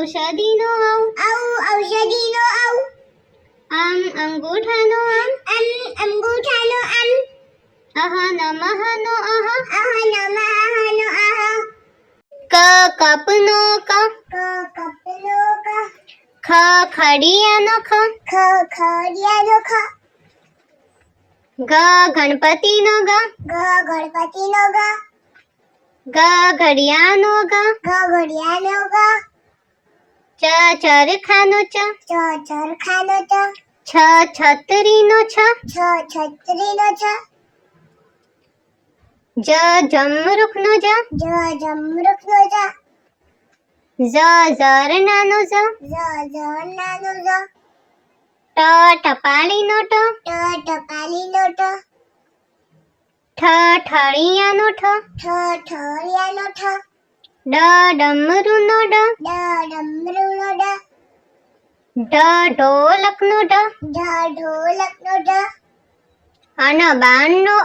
ઔષધિનો ઔષધિનો આમ અંગૂઠાનો આમ અંગૂઠાનો અહ નમઃનો અહ ક કપનો ક કપનો ખ ખડિયાનો ખડિયાનો ગ ગણપતિનો ગ ગણપતિનો ગ ઘડિયાળનો ઘડિયાળનો ચ ચરખાનો ચરખાનો છ છત્રીનો છત્રીનો જ જમરૂખનો જમરૂખનો ઝરણાનો ઝરણાનો ટપાલીનો ટપાલીનો ઠળિયાનો ઠળિયાનો ડમરુનો ડમરુનો ઢોલકનો ઢોલકનો બાણનો બાણનો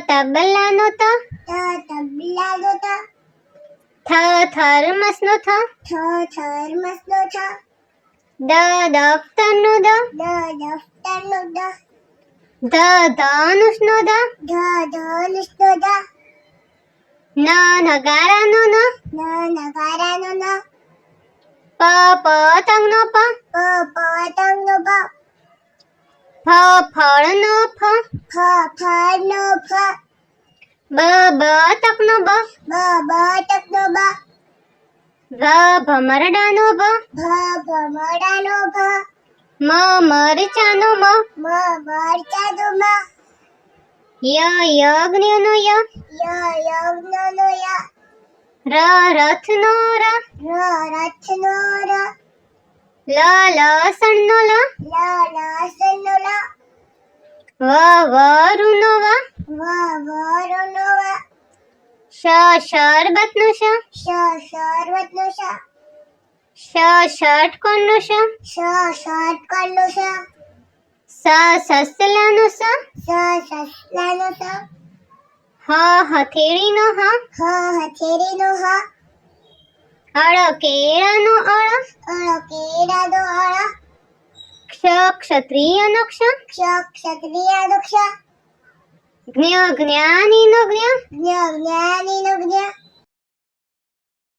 તબલાનો તબલાનો થર્મસનો થર્મસનો દફતરનો દફતરનો ધનુષનો ધનુષનો નગારાનો નગારાનો પતંગનો પતંગનો ફળનો ફળનો બતકનો બતકનો ભમરડાનો ભમરડાનો મરચાનો મરચાનો યજ્ઞનો યજ્ઞનો રથનો રથનો લસણનો લસણનો વરુનો વરુનો શરબતનો શરબતનો ષટકોણનો ષટકોણનો સસલાનો સસલાનો હથેળીનો હથેળીનો કેળાનો કેળાનો ક્ષત્રિયનો ક્ષત્રિયનો જ્ઞાનીનો જ્ઞાનીનો